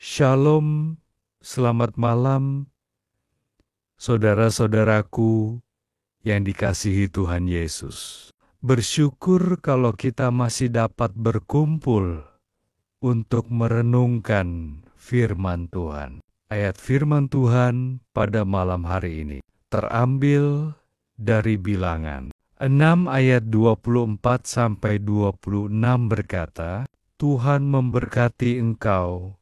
Shalom, selamat malam, saudara-saudaraku yang dikasihi Tuhan Yesus. Bersyukur kalau kita masih dapat berkumpul untuk merenungkan firman Tuhan. Ayat firman Tuhan pada malam hari ini terambil dari Bilangan 6 ayat 24-26 berkata, Tuhan memberkati engkau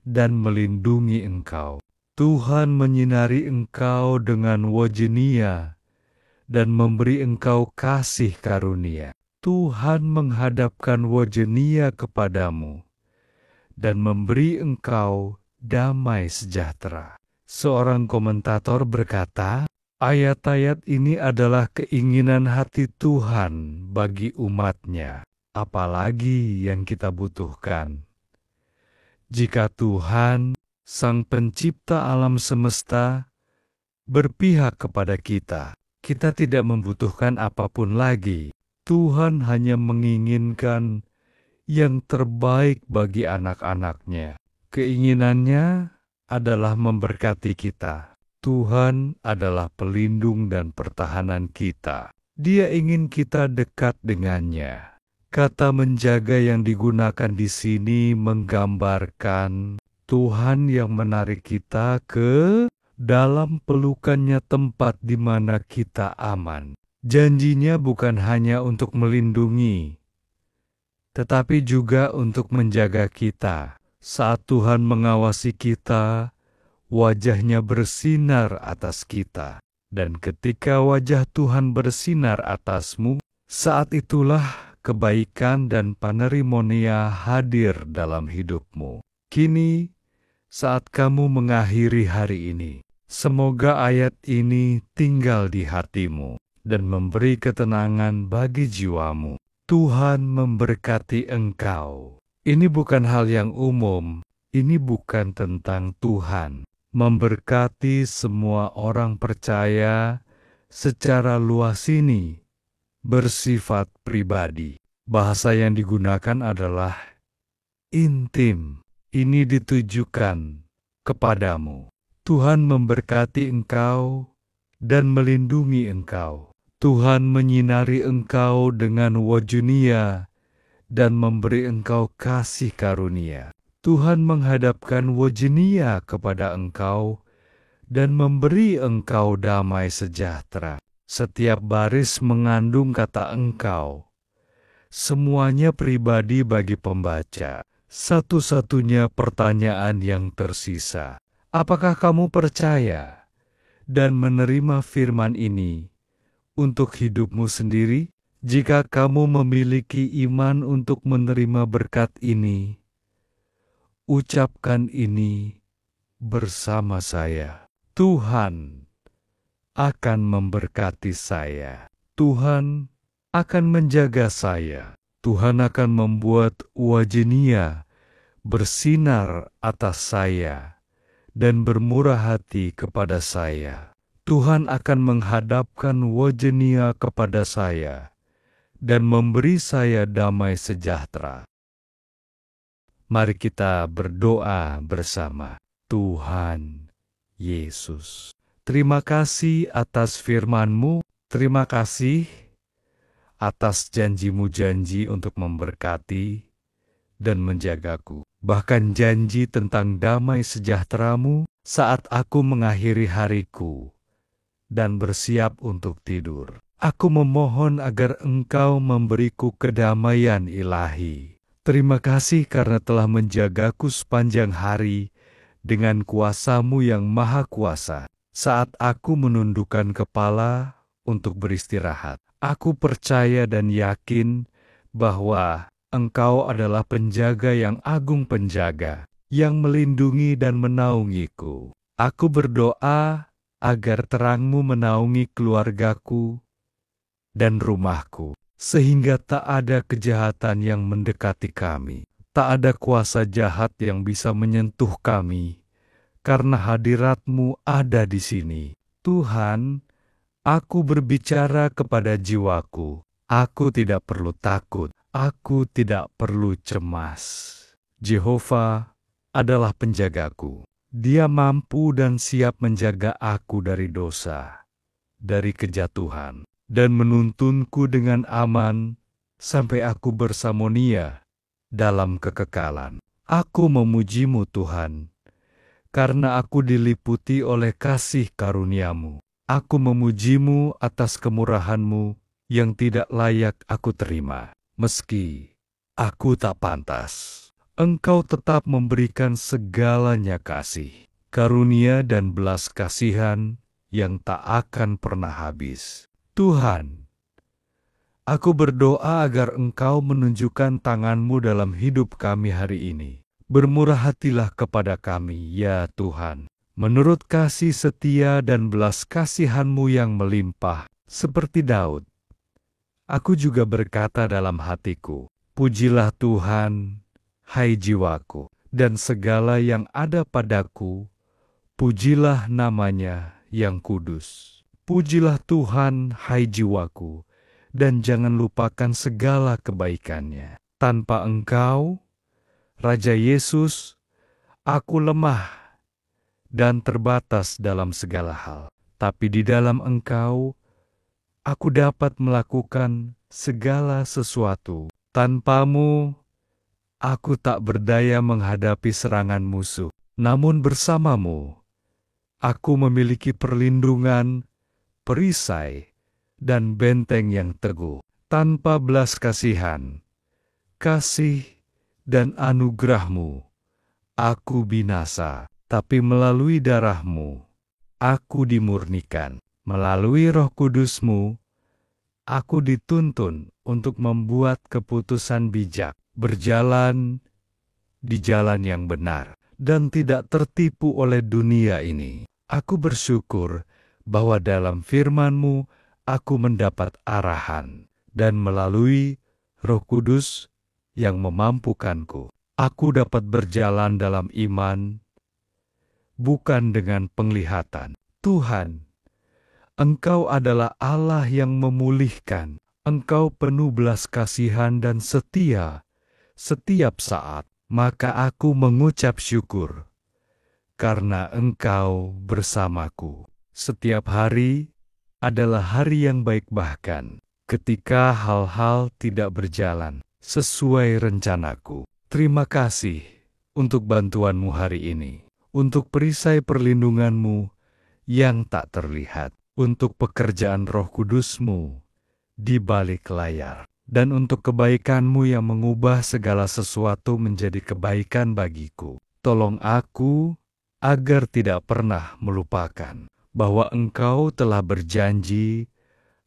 dan melindungi engkau. Tuhan menyinari engkau dengan wajah-Nia dan memberi engkau kasih karunia. Tuhan menghadapkan wajah-Nia kepadamu dan memberi engkau damai sejahtera. Seorang komentator berkata, ayat-ayat ini adalah keinginan hati Tuhan bagi umat-Nya. Apalagi yang kita butuhkan? Jika Tuhan, Sang Pencipta alam semesta, berpihak kepada kita, kita tidak membutuhkan apapun lagi. Tuhan hanya menginginkan yang terbaik bagi anak-anak-Nya. Keinginannya adalah memberkati kita. Tuhan adalah pelindung dan pertahanan kita. Dia ingin kita dekat dengannya. Kata menjaga yang digunakan di sini menggambarkan Tuhan yang menarik kita ke dalam pelukannya, tempat di mana kita aman. Janjinya bukan hanya untuk melindungi, tetapi juga untuk menjaga kita. Saat Tuhan mengawasi kita, wajah-Nya bersinar atas kita. Dan ketika wajah Tuhan bersinar atasmu, saat itulah kebaikan dan panerimonia hadir dalam hidupmu. Kini, saat kamu mengakhiri hari ini, semoga ayat ini tinggal di hatimu dan memberi ketenangan bagi jiwamu. Tuhan memberkati engkau. Ini bukan hal yang umum, ini bukan tentang Tuhan memberkati semua orang percaya secara luas. Ini bersifat pribadi. Bahasa yang digunakan adalah intim. Ini ditujukan kepadamu. Tuhan memberkati engkau dan melindungi engkau. Tuhan menyinari engkau dengan wajah-Nia dan memberi engkau kasih karunia. Tuhan menghadapkan wajah-Nia kepada engkau dan memberi engkau damai sejahtera. Setiap baris mengandung kata engkau. Semuanya pribadi bagi pembaca. Satu-satunya pertanyaan yang tersisa, apakah kamu percaya dan menerima firman ini untuk hidupmu sendiri? Jika kamu memiliki iman untuk menerima berkat ini, ucapkan ini bersama saya. Tuhan akan memberkati saya. Tuhan akan menjaga saya. Tuhan akan membuat wajah-Nia bersinar atas saya dan bermurah hati kepada saya. Tuhan akan menghadapkan wajah-Nia kepada saya dan memberi saya damai sejahtera. Mari kita berdoa bersama. Tuhan Yesus, terima kasih atas firman-Mu. Terima kasih atas janji-Mu untuk memberkati dan menjagaku. Bahkan janji tentang damai sejahtera-Mu saat aku mengakhiri hariku dan bersiap untuk tidur. Aku memohon agar Engkau memberiku kedamaian ilahi. Terima kasih karena telah menjagaku sepanjang hari dengan kuasa-Mu yang maha kuasa. Saat aku menundukkan kepala untuk beristirahat, aku percaya dan yakin bahwa Engkau adalah penjaga yang agung, penjaga yang melindungi dan menaungiku. Aku berdoa agar terang-Mu menaungi keluargaku dan rumahku, sehingga tak ada kejahatan yang mendekati kami. Tak ada kuasa jahat yang bisa menyentuh kami, karena hadirat-Mu ada di sini. Tuhan, aku berbicara kepada jiwaku. Aku tidak perlu takut. Aku tidak perlu cemas. Jehova, adalah penjagaku. Dia mampu dan siap menjaga aku dari dosa, dari kejatuhan, dan menuntunku dengan aman sampai aku bersamonia dalam kekekalan. Aku memuji-Mu Tuhan, karena aku diliputi oleh kasih karunia-Mu. Aku memuji-Mu atas kemurahan-Mu yang tidak layak aku terima. Meski aku tak pantas, Engkau tetap memberikan segalanya kasih, karunia dan belas kasihan yang tak akan pernah habis. Tuhan, aku berdoa agar Engkau menunjukkan tangan-Mu dalam hidup kami hari ini. Bermurah hatilah kepada kami, ya Tuhan, menurut kasih setia dan belas kasihan-Mu yang melimpah, seperti Daud. Aku juga berkata dalam hatiku, pujilah Tuhan, hai jiwaku, dan segala yang ada padaku, pujilah namanya yang kudus. Pujilah Tuhan, hai jiwaku, dan jangan lupakan segala kebaikannya. Tanpa Engkau, Raja Yesus, aku lemah dan terbatas dalam segala hal. Tapi di dalam Engkau, aku dapat melakukan segala sesuatu. Tanpa-Mu, aku tak berdaya menghadapi serangan musuh. Namun bersama-Mu, aku memiliki perlindungan, perisai, dan benteng yang teguh. Tanpa belas kasihan, kasih, dan anugerah-Mu, aku binasa. Tapi melalui darah-Mu, aku dimurnikan. Melalui Roh Kudus-Mu, aku dituntun untuk membuat keputusan bijak, berjalan di jalan yang benar, dan tidak tertipu oleh dunia ini. Aku bersyukur bahwa dalam firman-Mu aku mendapat arahan, dan melalui Roh Kudus yang memampukanku, aku dapat berjalan dalam iman, bukan dengan penglihatan. Tuhan, Engkau adalah Allah yang memulihkan. Engkau penuh belas kasihan dan setia setiap saat. Maka aku mengucap syukur, karena Engkau bersamaku. Setiap hari adalah hari yang baik, bahkan ketika hal-hal tidak berjalan sesuai rencanaku. Terima kasih untuk bantuan-Mu hari ini, untuk perisai perlindungan-Mu yang tak terlihat, untuk pekerjaan Roh Kudus-Mu di balik layar, dan untuk kebaikan-Mu yang mengubah segala sesuatu menjadi kebaikan bagiku. Tolong aku agar tidak pernah melupakan bahwa Engkau telah berjanji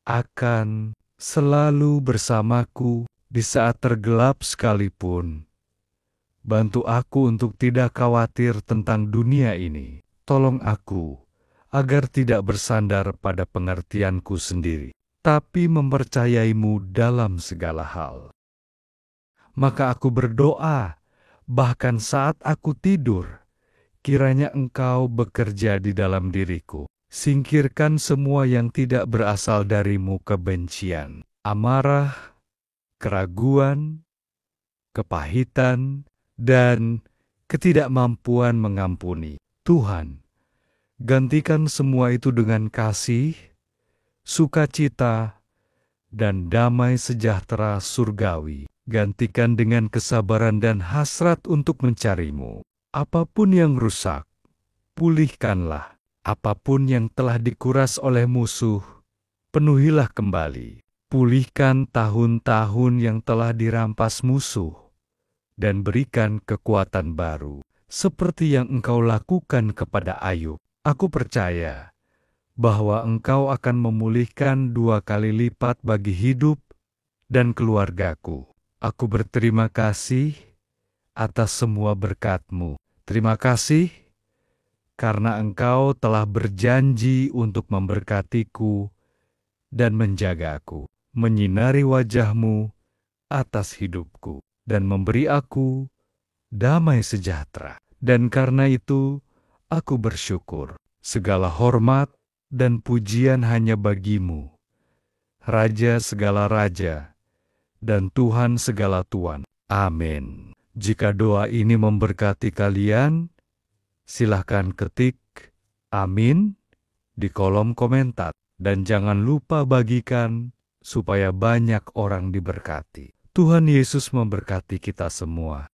akan selalu bersamaku di saat tergelap sekalipun. Bantu aku untuk tidak khawatir tentang dunia ini. Tolong aku agar tidak bersandar pada pengertianku sendiri, tapi mempercayai-Mu dalam segala hal. Maka aku berdoa, bahkan saat aku tidur, kiranya Engkau bekerja di dalam diriku. Singkirkan semua yang tidak berasal dari-Mu, kebencian, amarah, keraguan, kepahitan, dan ketidakmampuan mengampuni. Tuhan, gantikan semua itu dengan kasih, sukacita, dan damai sejahtera surgawi. Gantikan dengan kesabaran dan hasrat untuk mencari-Mu. Apapun yang rusak, pulihkanlah. Apapun yang telah dikuras oleh musuh, penuhilah kembali. Pulihkan tahun-tahun yang telah dirampas musuh, dan berikan kekuatan baru, seperti yang Engkau lakukan kepada Ayub. Aku percaya bahwa Engkau akan memulihkan 2 kali lipat bagi hidup dan keluargaku. Aku berterima kasih atas semua berkat-Mu. Terima kasih karena Engkau telah berjanji untuk memberkatiku dan menjagaku, menyinari wajah-Mu atas hidupku, dan memberi aku damai sejahtera. Dan karena itu, aku bersyukur. Segala hormat dan pujian hanya bagi-Mu, Raja segala raja, dan Tuhan segala Tuan. Amin. Jika doa ini memberkati kalian, silahkan ketik "Amin" di kolom komentar. Dan jangan lupa bagikan supaya banyak orang diberkati. Tuhan Yesus memberkati kita semua.